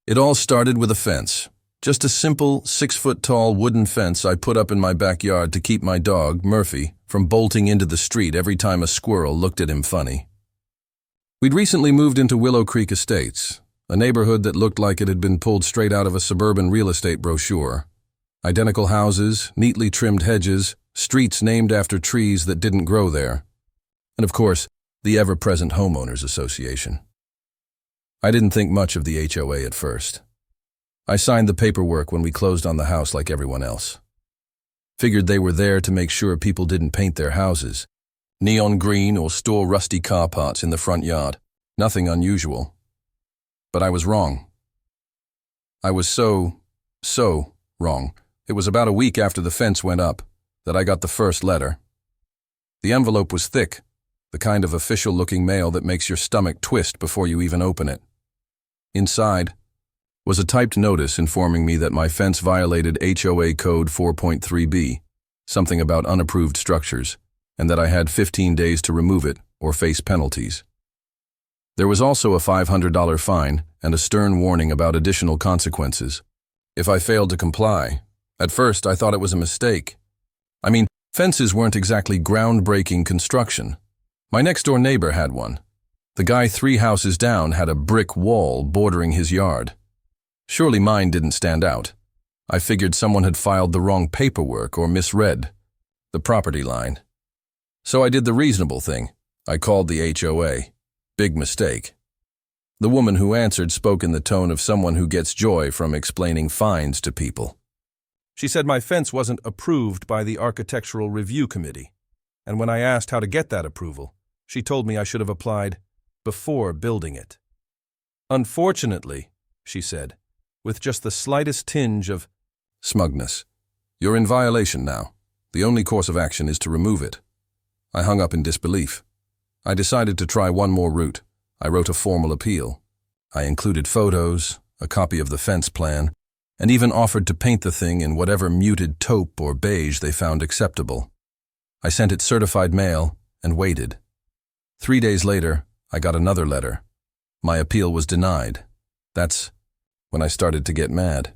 It all started with a fence. Just a simple 6-foot-tall wooden fence I put up in my backyard to keep my dog, Murphy, from bolting into the street every time a squirrel looked at him funny. We'd recently moved into Willow Creek Estates, a neighborhood that looked like it had been pulled straight out of a suburban real estate brochure. Identical houses, neatly trimmed hedges, streets named after trees that didn't grow there. And of course, the ever-present Homeowners Association. I didn't think much of the HOA at first. I signed the paperwork when we closed on the house like everyone else. Figured they were there to make sure people didn't paint their houses, neon green or store rusty car parts in the front yard. Nothing unusual. But I was wrong. I was so wrong. It was about a week after the fence went up that I got the first letter. The envelope was thick, the kind of official-looking mail that makes your stomach twist before you even open it. Inside was a typed notice informing me that my fence violated HOA Code 4.3b, something about unapproved structures, and that I had 15 days to remove it or face penalties. There was also a $500 fine and a stern warning about additional consequences if I failed to comply. At first, I thought it was a mistake. I mean, fences weren't exactly groundbreaking construction. My next-door neighbor had one. The guy 3 houses down had a brick wall bordering his yard. Surely mine didn't stand out. I figured someone had filed the wrong paperwork or misread the property line. So I did the reasonable thing. I called the HOA. Big mistake. The woman who answered spoke in the tone of someone who gets joy from explaining fines to people. She said my fence wasn't approved by the Architectural Review Committee, and when I asked how to get that approval, she told me I should have applied before building it. Unfortunately, she said, with just the slightest tinge of smugness, you're in violation now. The only course of action is to remove it. I hung up in disbelief. I decided to try one more route. I wrote a formal appeal. I included photos, a copy of the fence plan, and even offered to paint the thing in whatever muted taupe or beige they found acceptable. I sent it certified mail and waited. 3 days later, I got another letter. My appeal was denied. That's when I started to get mad.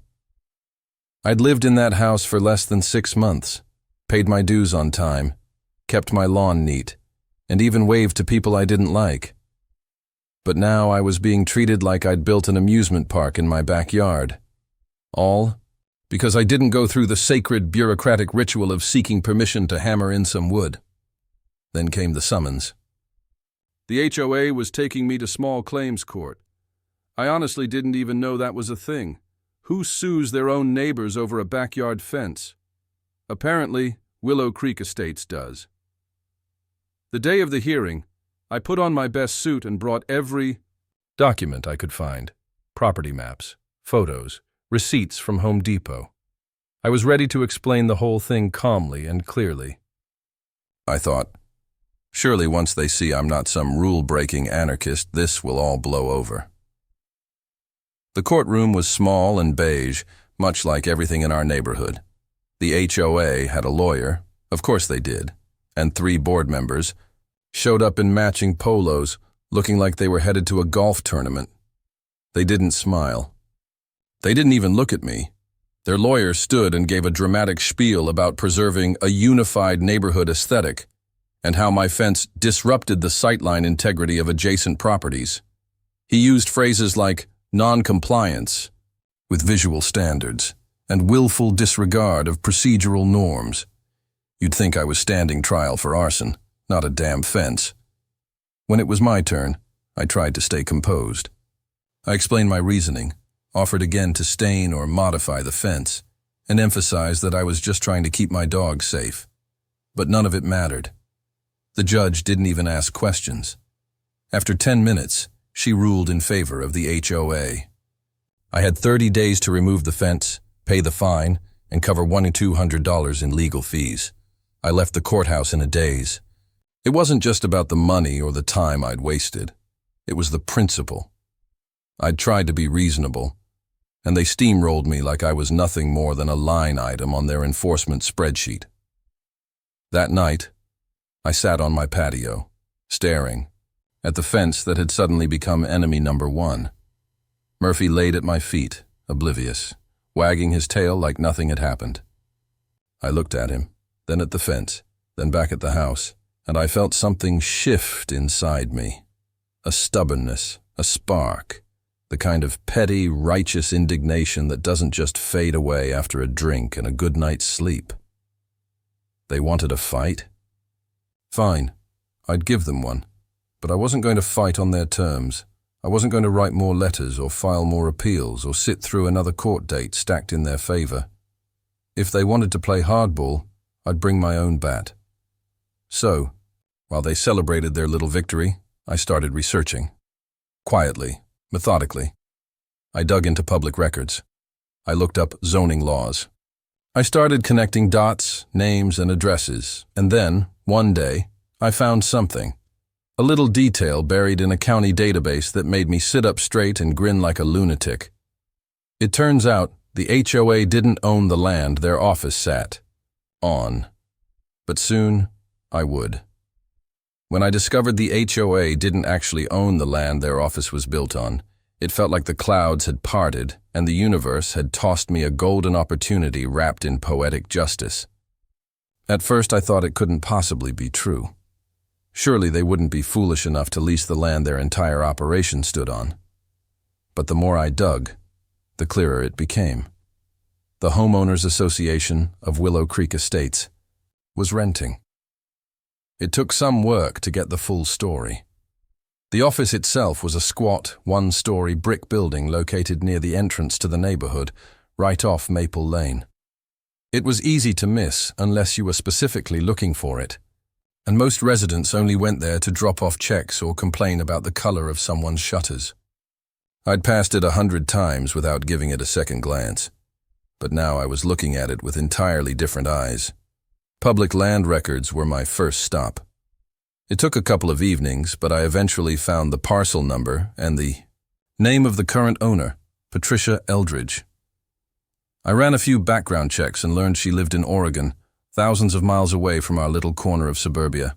I'd lived in that house for less than 6 months, paid my dues on time, kept my lawn neat, and even waved to people I didn't like. But now I was being treated like I'd built an amusement park in my backyard. All because I didn't go through the sacred bureaucratic ritual of seeking permission to hammer in some wood. Then came the summons. The HOA was taking me to small claims court. I honestly didn't even know that was a thing. Who sues their own neighbors over a backyard fence? Apparently, Willow Creek Estates does. The day of the hearing, I put on my best suit and brought every document I could find. Property maps, photos, receipts from Home Depot. I was ready to explain the whole thing calmly and clearly. I thought, surely once they see I'm not some rule-breaking anarchist, this will all blow over. The courtroom was small and beige, much like everything in our neighborhood. The HOA had a lawyer, of course they did, and 3 board members showed up in matching polos, looking like they were headed to a golf tournament. They didn't smile. They didn't even look at me. Their lawyer stood and gave a dramatic spiel about preserving a unified neighborhood aesthetic and how my fence disrupted the sightline integrity of adjacent properties. He used phrases like non-compliance with visual standards and willful disregard of procedural norms. You'd think I was standing trial for arson, not a damn fence. When it was my turn, I tried to stay composed. I explained my reasoning, offered again to stain or modify the fence, and emphasized that I was just trying to keep my dog safe. But none of it mattered. The judge didn't even ask questions. After 10 minutes, she ruled in favor of the HOA. I had 30 days to remove the fence, pay the fine, and cover $100 to $200 in legal fees. I left the courthouse in a daze. It wasn't just about the money or the time I'd wasted. It was the principle. I'd tried to be reasonable, and they steamrolled me like I was nothing more than a line item on their enforcement spreadsheet. That night, I sat on my patio, staring at the fence that had suddenly become enemy number 1. Murphy laid at my feet, oblivious, wagging his tail like nothing had happened. I looked at him, then at the fence, then back at the house, and I felt something shift inside me. A stubbornness, a spark, the kind of petty, righteous indignation that doesn't just fade away after a drink and a good night's sleep. They wanted a fight? Fine, I'd give them one, but I wasn't going to fight on their terms. I wasn't going to write more letters or file more appeals or sit through another court date stacked in their favor. If they wanted to play hardball, I'd bring my own bat. So, while they celebrated their little victory, I started researching. Quietly, methodically. I dug into public records. I looked up zoning laws. I started connecting dots, names, and addresses, and then, one day, I found something. A little detail buried in a county database that made me sit up straight and grin like a lunatic. It turns out the HOA didn't own the land their office sat on. But soon, I would. When I discovered the HOA didn't actually own the land their office was built on, it felt like the clouds had parted and the universe had tossed me a golden opportunity wrapped in poetic justice. At first I thought it couldn't possibly be true. Surely they wouldn't be foolish enough to lease the land their entire operation stood on. But the more I dug, the clearer it became. The Homeowners Association of Willow Creek Estates was renting. It took some work to get the full story. The office itself was a squat, one-story brick building located near the entrance to the neighborhood, right off Maple Lane. It was easy to miss unless you were specifically looking for it, and most residents only went there to drop off checks or complain about the color of someone's shutters. I'd passed it 100 times without giving it a second glance, but now I was looking at it with entirely different eyes. Public land records were my first stop. It took a couple of evenings, but I eventually found the parcel number and the name of the current owner, Patricia Eldridge. I ran a few background checks and learned she lived in Oregon, thousands of miles away from our little corner of suburbia.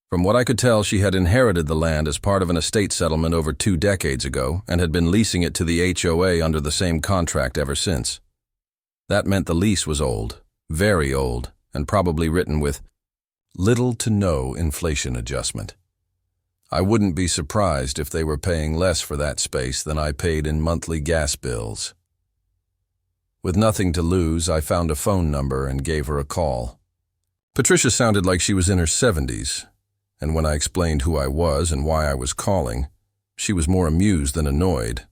From what I could tell, she had inherited the land as part of an estate settlement over 2 decades ago and had been leasing it to the HOA under the same contract ever since. That meant the lease was old, very old, and probably written with little to no inflation adjustment. I wouldn't be surprised if they were paying less for that space than I paid in monthly gas bills. With nothing to lose, I found a phone number and gave her a call. Patricia sounded like she was in her 70s, and when I explained who I was and why I was calling, she was more amused than annoyed.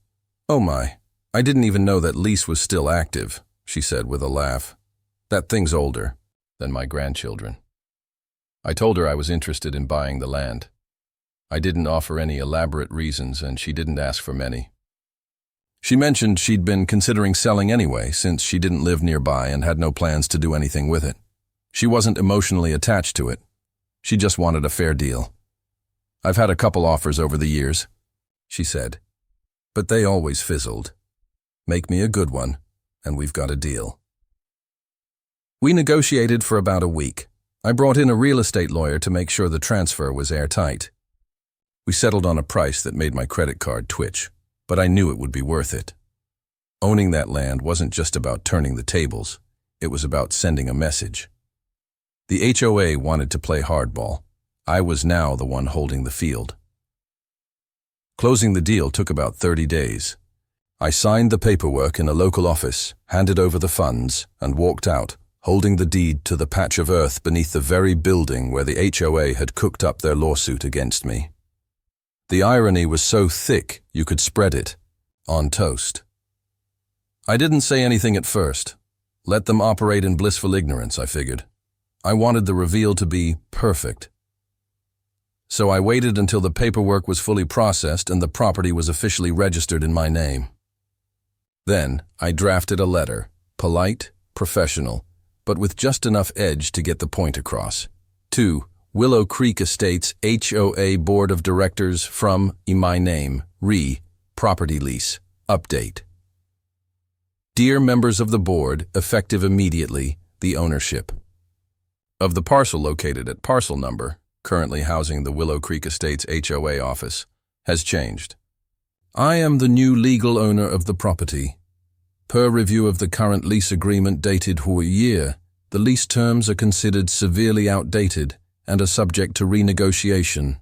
"Oh my, I didn't even know that lease was still active," she said with a laugh. "That thing's older than my grandchildren." I told her I was interested in buying the land. I didn't offer any elaborate reasons, and she didn't ask for many. She mentioned she'd been considering selling anyway, since she didn't live nearby and had no plans to do anything with it. She wasn't emotionally attached to it. She just wanted a fair deal. "I've had a couple offers over the years," she said, "but they always fizzled. Make me a good one, and we've got a deal." We negotiated for about a week. I brought in a real estate lawyer to make sure the transfer was airtight. We settled on a price that made my credit card twitch, but I knew it would be worth it. Owning that land wasn't just about turning the tables, it was about sending a message. The HOA wanted to play hardball. I was now the one holding the field. Closing the deal took about 30 days. I signed the paperwork in a local office, handed over the funds, and walked out, holding the deed to the patch of earth beneath the very building where the HOA had cooked up their lawsuit against me. The irony was so thick you could spread it on toast. I didn't say anything at first. Let them operate in blissful ignorance, I figured. I wanted the reveal to be perfect. So I waited until the paperwork was fully processed and the property was officially registered in my name. Then I drafted a letter, polite, professional, but with just enough edge to get the point across. To Willow Creek Estates HOA Board of Directors from my name, property lease, update. Dear members of the board, effective immediately, the ownership of the parcel located at parcel number, currently housing the Willow Creek Estates HOA office, has changed. I am the new legal owner of the property. Per review of the current lease agreement dated HOA year, the lease terms are considered severely outdated and are subject to renegotiation.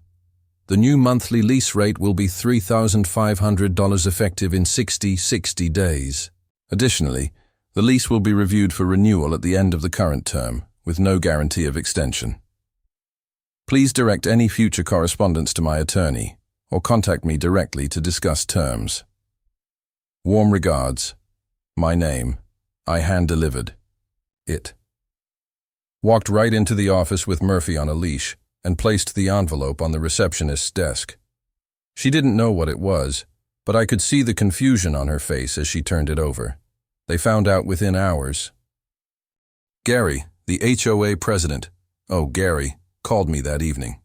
The new monthly lease rate will be $3,500 effective in 60 days. Additionally, the lease will be reviewed for renewal at the end of the current term, with no guarantee of extension. Please direct any future correspondence to my attorney, or contact me directly to discuss terms. Warm regards. My name. I hand-delivered. It. Walked right into the office with Murphy on a leash and placed the envelope on the receptionist's desk. She didn't know what it was, but I could see the confusion on her face as she turned it over. They found out within hours. Gary, the HOA president, Gary, called me that evening.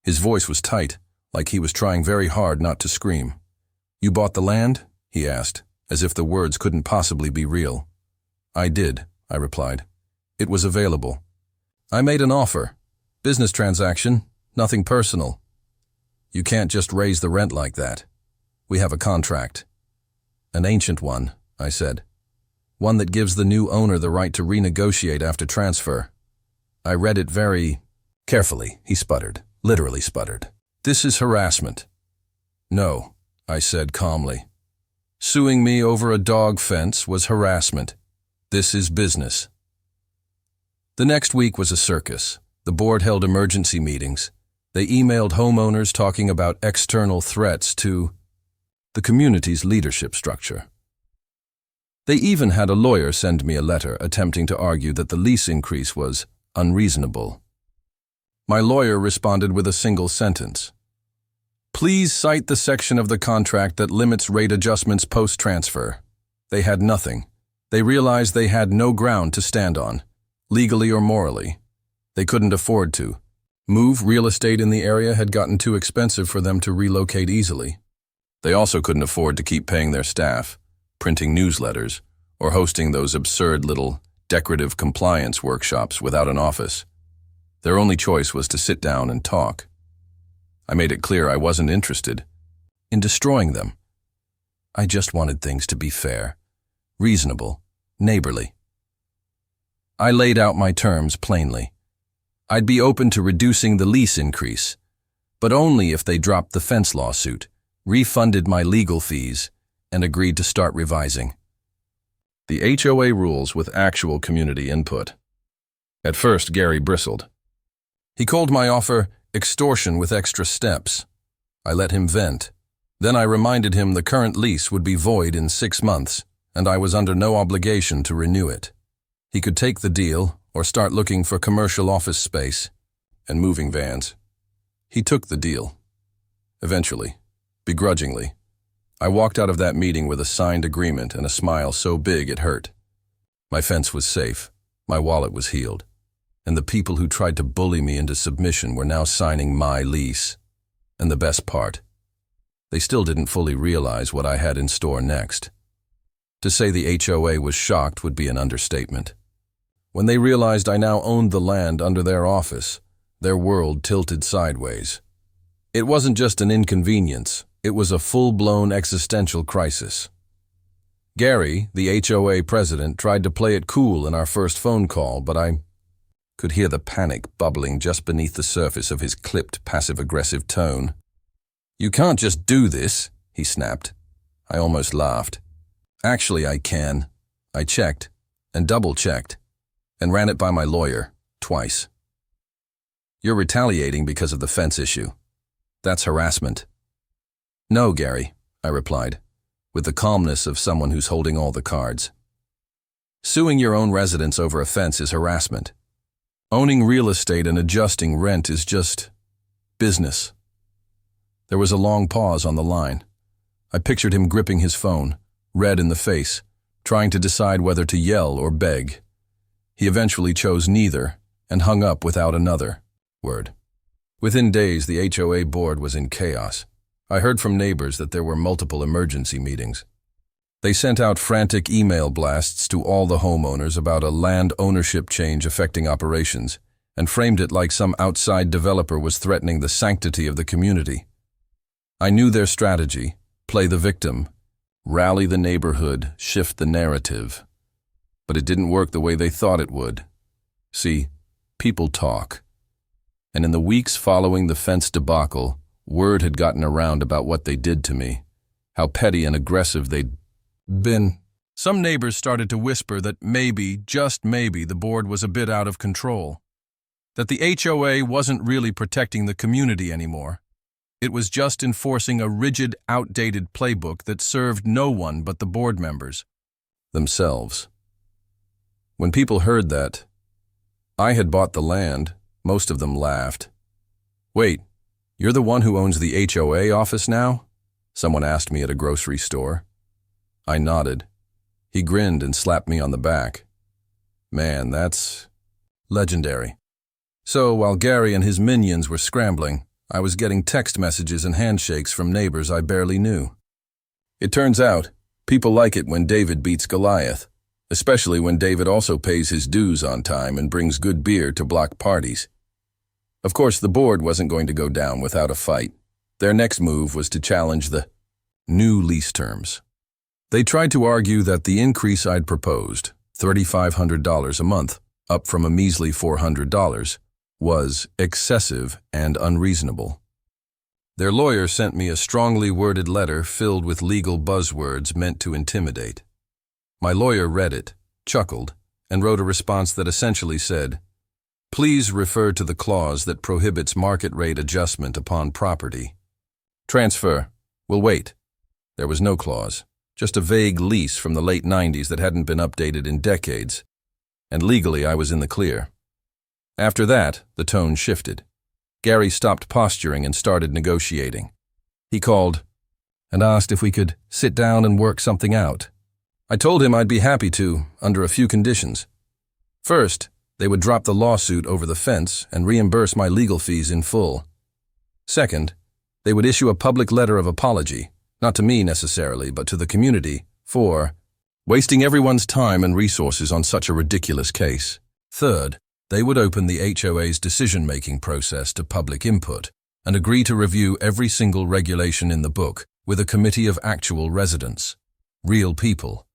His voice was tight, like he was trying very hard not to scream. You bought the land? He asked, as if the words couldn't possibly be real. I did, I replied. It was available. I made an offer. Business transaction, nothing personal. You can't just raise the rent like that. We have a contract. An ancient one, I said. One that gives the new owner the right to renegotiate after transfer. I read it very carefully, he sputtered, literally sputtered. This is harassment. No, I said calmly. Suing me over a dog fence was harassment. This is business. The next week was a circus. The board held emergency meetings. They emailed homeowners talking about external threats to the community's leadership structure. They even had a lawyer send me a letter attempting to argue that the lease increase was unreasonable. My lawyer responded with a single sentence. Please cite the section of the contract that limits rate adjustments post-transfer. They had nothing. They realized they had no ground to stand on, legally or morally. They couldn't afford to. Real estate in the area had gotten too expensive for them to relocate easily. They also couldn't afford to keep paying their staff, printing newsletters, or hosting those absurd little decorative compliance workshops without an office. Their only choice was to sit down and talk. I made it clear I wasn't interested in destroying them. I just wanted things to be fair, reasonable, neighborly. I laid out my terms plainly. I'd be open to reducing the lease increase, but only if they dropped the fence lawsuit, refunded my legal fees, and agreed to start revising the HOA rules with actual community input. At first, Gary bristled. He called my offer extortion with extra steps. I let him vent. Then I reminded him the current lease would be void in 6 months, and I was under no obligation to renew it. He could take the deal or start looking for commercial office space and moving vans. He took the deal. Eventually, begrudgingly, I walked out of that meeting with a signed agreement and a smile so big it hurt. My fence was safe, my wallet was healed, and the people who tried to bully me into submission were now signing my lease. And the best part, they still didn't fully realize what I had in store next. To say the HOA was shocked would be an understatement. When they realized I now owned the land under their office, their world tilted sideways. It wasn't just an inconvenience, it was a full-blown existential crisis. Gary, the HOA president, tried to play it cool in our first phone call, but I could hear the panic bubbling just beneath the surface of his clipped, passive-aggressive tone. You can't just do this, he snapped. I almost laughed. Actually, I can. I checked, and double-checked, and ran it by my lawyer, twice. You're retaliating because of the fence issue. That's harassment. No, Gary, I replied, with the calmness of someone who's holding all the cards. Suing your own residents over a fence is harassment. Owning real estate and adjusting rent is just business. There was a long pause on the line. I pictured him gripping his phone, red in the face, trying to decide whether to yell or beg. He eventually chose neither and hung up without another word. Within days, the HOA board was in chaos. I heard from neighbors that there were multiple emergency meetings. They sent out frantic email blasts to all the homeowners about a land ownership change affecting operations and framed it like some outside developer was threatening the sanctity of the community. I knew their strategy, play the victim, rally the neighborhood, shift the narrative. But it didn't work the way they thought it would. See, people talk. And in the weeks following the fence debacle, word had gotten around about what they did to me, how petty and aggressive they'd been. Some neighbors started to whisper that maybe, just maybe, the board was a bit out of control, that the HOA wasn't really protecting the community anymore. It was just enforcing a rigid, outdated playbook that served no one but the board members themselves. When people heard that I had bought the land, most of them laughed. "Wait, you're the one who owns the HOA office now?" someone asked me at a grocery store. I nodded. He grinned and slapped me on the back. "Man, that's legendary." So while Gary and his minions were scrambling, I was getting text messages and handshakes from neighbors I barely knew. It turns out, people like it when David beats Goliath, especially when David also pays his dues on time and brings good beer to block parties. Of course, the board wasn't going to go down without a fight. Their next move was to challenge the new lease terms. They tried to argue that the increase I'd proposed, $3,500 a month, up from a measly $400, was excessive and unreasonable. Their lawyer sent me a strongly worded letter filled with legal buzzwords meant to intimidate. My lawyer read it, chuckled, and wrote a response that essentially said, "Please refer to the clause that prohibits market rate adjustment upon property. Transfer. We'll wait." There was no clause, just a vague lease from the late 90s that hadn't been updated in decades, and legally I was in the clear. After that, the tone shifted. Gary stopped posturing and started negotiating. He called and asked if we could sit down and work something out. I told him I'd be happy to, under a few conditions. First, they would drop the lawsuit over the fence and reimburse my legal fees in full. Second, they would issue a public letter of apology, not to me necessarily, but to the community, for wasting everyone's time and resources on such a ridiculous case. Third, they would open the HOA's decision-making process to public input and agree to review every single regulation in the book with a committee of actual residents, real people,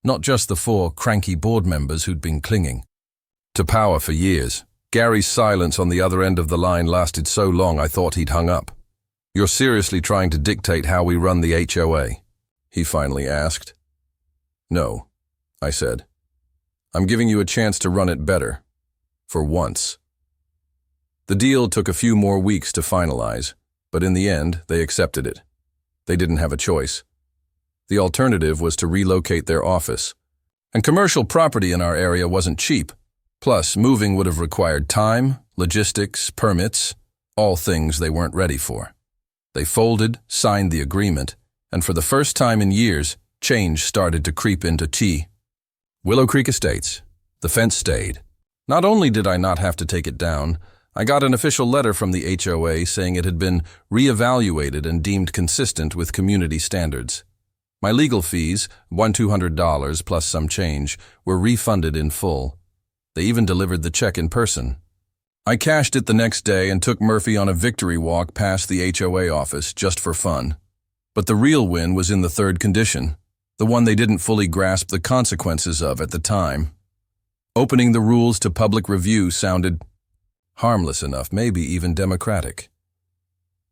not just the 4 cranky board members who'd been clinging to power for years. Gary's silence on the other end of the line lasted so long I thought he'd hung up. "You're seriously trying to dictate how we run the HOA?" he finally asked. "No," I said. "I'm giving you a chance to run it better. For once." The deal took a few more weeks to finalize, but in the end, they accepted it. They didn't have a choice. The alternative was to relocate their office. And commercial property in our area wasn't cheap. Plus, moving would have required time, logistics, permits, all things they weren't ready for. They folded, signed the agreement, and for the first time in years, change started to creep into Willow Creek Estates. The fence stayed. Not only did I not have to take it down, I got an official letter from the HOA saying it had been reevaluated and deemed consistent with community standards. My legal fees, $200 plus some change, were refunded in full. They even delivered the check in person. I cashed it the next day and took Murphy on a victory walk past the HOA office just for fun. But the real win was in the third condition, the one they didn't fully grasp the consequences of at the time. Opening the rules to public review sounded harmless enough, maybe even democratic.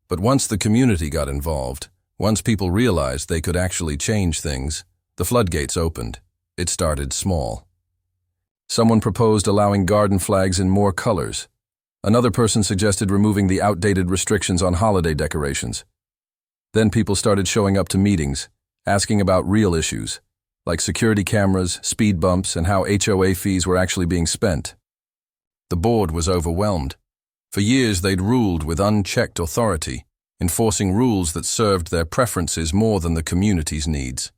But once the community got involved, once people realized they could actually change things, the floodgates opened. It started small. Someone proposed allowing garden flags in more colors. Another person suggested removing the outdated restrictions on holiday decorations. Then people started showing up to meetings, asking about real issues, like security cameras, speed bumps, and how HOA fees were actually being spent. The board was overwhelmed. For years they'd ruled with unchecked authority, enforcing rules that served their preferences more than the community's needs.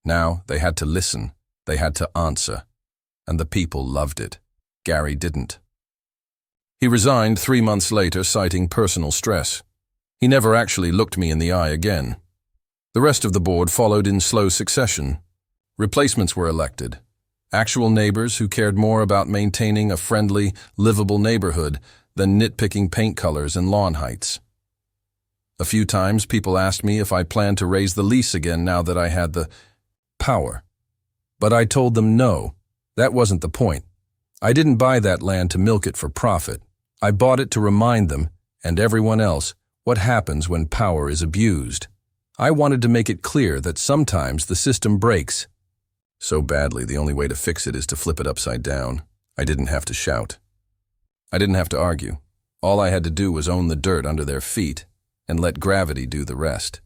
Now they had to listen, they had to answer, and the people loved it. Gary didn't. He resigned 3 months later, citing personal stress. He never actually looked me in the eye again. The rest of the board followed in slow succession. Replacements were elected. Actual neighbors who cared more about maintaining a friendly, livable neighborhood than nitpicking paint colors and lawn heights. A few times people asked me if I planned to raise the lease again now that I had the power. But I told them no, that wasn't the point. I didn't buy that land to milk it for profit. I bought it to remind them, and everyone else, what happens when power is abused. I wanted to make it clear that sometimes the system breaks so badly the only way to fix it is to flip it upside down. I didn't have to shout. I didn't have to argue. All I had to do was own the dirt under their feet and let gravity do the rest.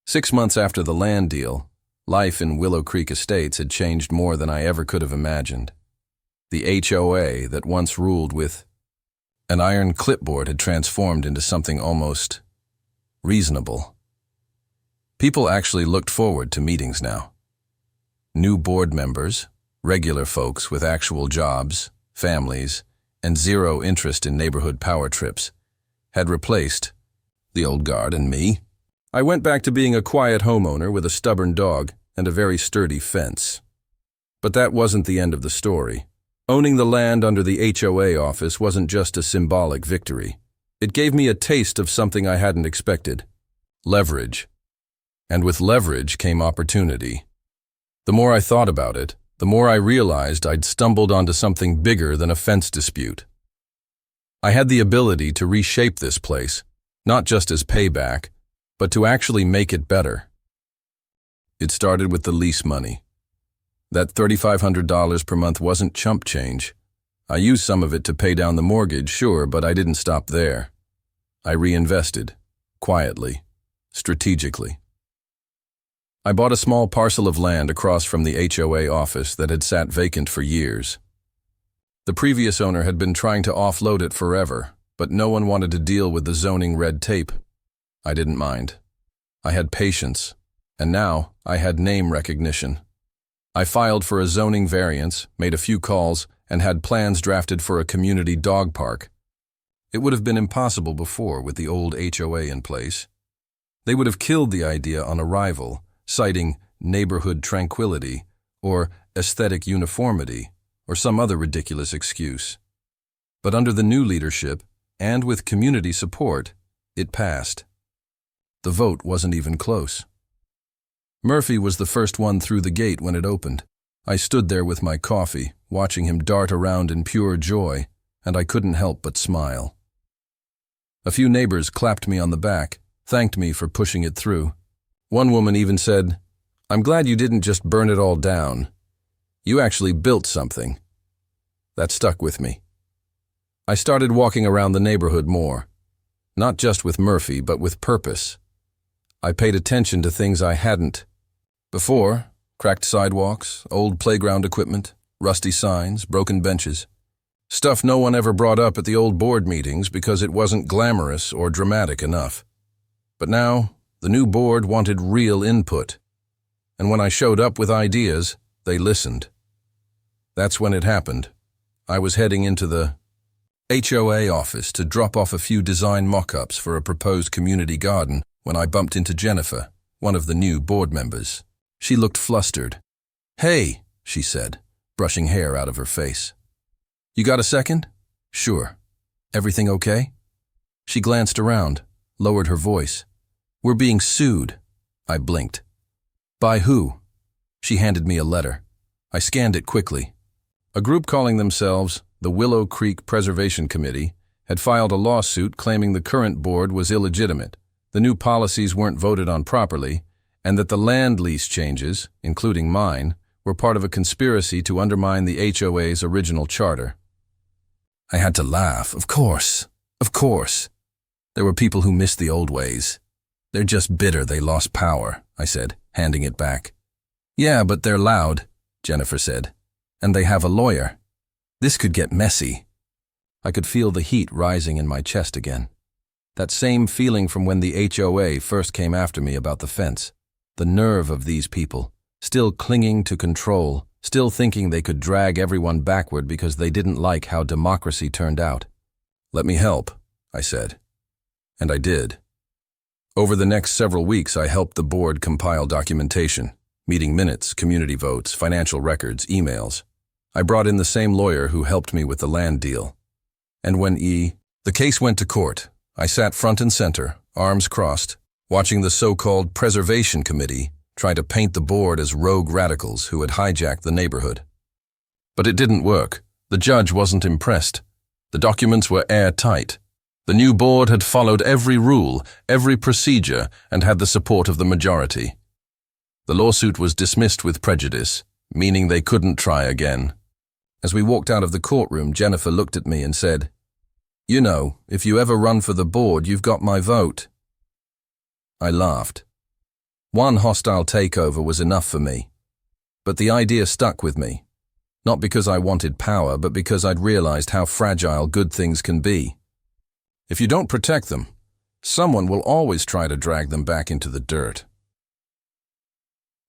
6 months after the land deal, life in Willow Creek Estates had changed more than I ever could have imagined. The HOA that once ruled with an iron clipboard had transformed into something almost reasonable. People actually looked forward to meetings now. New board members, regular folks with actual jobs, families, and zero interest in neighborhood power trips, had replaced the old guard and me. I went back to being a quiet homeowner with a stubborn dog and a very sturdy fence. But that wasn't the end of the story. Owning the land under the HOA office wasn't just a symbolic victory. It gave me a taste of something I hadn't expected: leverage. And with leverage came opportunity. The more I thought about it, the more I realized I'd stumbled onto something bigger than a fence dispute. I had the ability to reshape this place, not just as payback, but to actually make it better. It started with the lease money. That $3,500 per month wasn't chump change. I used some of it to pay down the mortgage, sure, but I didn't stop there. I reinvested, quietly, strategically. I bought a small parcel of land across from the HOA office that had sat vacant for years. The previous owner had been trying to offload it forever, but no one wanted to deal with the zoning red tape. I didn't mind. I had patience, and now I had name recognition. I filed for a zoning variance, made a few calls, and had plans drafted for a community dog park. It would have been impossible before with the old HOA in place. They would have killed the idea on arrival, citing neighborhood tranquility or aesthetic uniformity or some other ridiculous excuse. But under the new leadership, and with community support, it passed. The vote wasn't even close. Murphy was the first one through the gate when it opened. I stood there with my coffee, watching him dart around in pure joy, and I couldn't help but smile. A few neighbors clapped me on the back, thanked me for pushing it through. One woman even said, "I'm glad you didn't just burn it all down. You actually built something." That stuck with me. I started walking around the neighborhood more, not just with Murphy, but with purpose. I paid attention to things I hadn't before: cracked sidewalks, old playground equipment, rusty signs, broken benches. Stuff no one ever brought up at the old board meetings because it wasn't glamorous or dramatic enough. But now, the new board wanted real input. And when I showed up with ideas, they listened. That's when it happened. I was heading into the HOA office to drop off a few design mock-ups for a proposed community garden when I bumped into Jennifer, one of the new board members. She looked flustered. "Hey," she said, brushing hair out of her face. "You got a second?" "Sure. Everything okay?" She glanced around, lowered her voice. "We're being sued." I blinked. "By who?" She handed me a letter. I scanned it quickly. A group calling themselves the Willow Creek Preservation Committee had filed a lawsuit claiming the current board was illegitimate, the new policies weren't voted on properly, and that the land lease changes, including mine, were part of a conspiracy to undermine the HOA's original charter. I had to laugh. Of course. There were people who missed the old ways. "They're just bitter they lost power," I said, handing it back. "Yeah, but they're loud," Jennifer said. "And they have a lawyer. This could get messy." I could feel the heat rising in my chest again. That same feeling from when the HOA first came after me about the fence. The nerve of these people, still clinging to control, still thinking they could drag everyone backward because they didn't like how democracy turned out. "Let me help," I said. And I did. Over the next several weeks, I helped the board compile documentation, meeting minutes, community votes, financial records, emails. I brought in the same lawyer who helped me with the land deal. And when the case went to court, I sat front and center, arms crossed, watching the so-called Preservation Committee try to paint the board as rogue radicals who had hijacked the neighborhood. But it didn't work. The judge wasn't impressed. The documents were airtight. The new board had followed every rule, every procedure, and had the support of the majority. The lawsuit was dismissed with prejudice, meaning they couldn't try again. As we walked out of the courtroom, Jennifer looked at me and said, "You know, if you ever run for the board, you've got my vote." I laughed. One hostile takeover was enough for me. But the idea stuck with me. Not because I wanted power, but because I'd realized how fragile good things can be. If you don't protect them, someone will always try to drag them back into the dirt.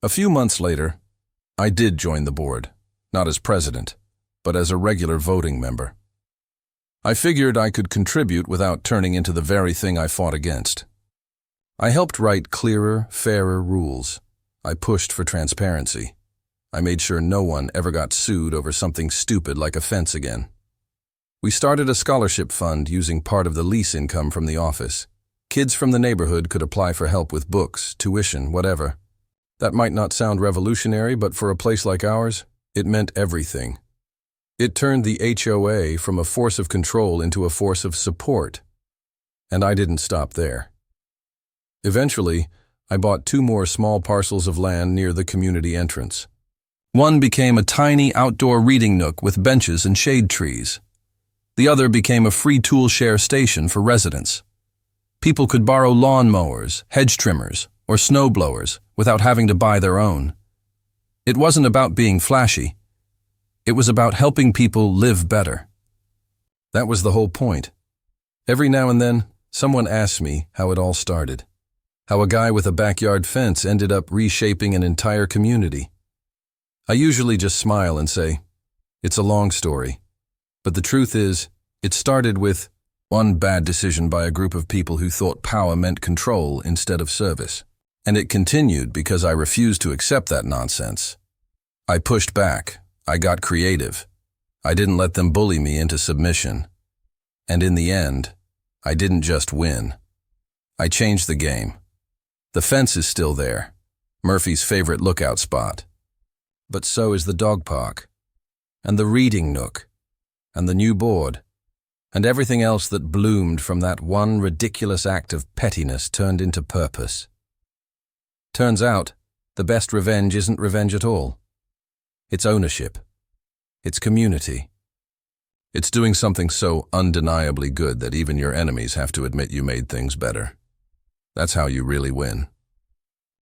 A few months later, I did join the board, not as president, but as a regular voting member. I figured I could contribute without turning into the very thing I fought against. I helped write clearer, fairer rules. I pushed for transparency. I made sure no one ever got sued over something stupid like a fence again. We started a scholarship fund using part of the lease income from the office. Kids from the neighborhood could apply for help with books, tuition, whatever. That might not sound revolutionary, but for a place like ours, it meant everything. It turned the HOA from a force of control into a force of support. And I didn't stop there. Eventually, I bought 2 more small parcels of land near the community entrance. One became a tiny outdoor reading nook with benches and shade trees. The other became a free tool share station for residents. People could borrow lawn mowers, hedge trimmers, or snow blowers without having to buy their own. It wasn't about being flashy. It was about helping people live better. That was the whole point. Every now and then, someone asks me how it all started. How a guy with a backyard fence ended up reshaping an entire community. I usually just smile and say, it's a long story. But the truth is, it started with one bad decision by a group of people who thought power meant control instead of service. And it continued because I refused to accept that nonsense. I pushed back. I got creative. I didn't let them bully me into submission. And in the end, I didn't just win. I changed the game. The fence is still there, Murphy's favorite lookout spot. But so is the dog park, and the reading nook, and the new board, and everything else that bloomed from that one ridiculous act of pettiness turned into purpose. Turns out, the best revenge isn't revenge at all. It's ownership. It's community. It's doing something so undeniably good that even your enemies have to admit you made things better. That's how you really win.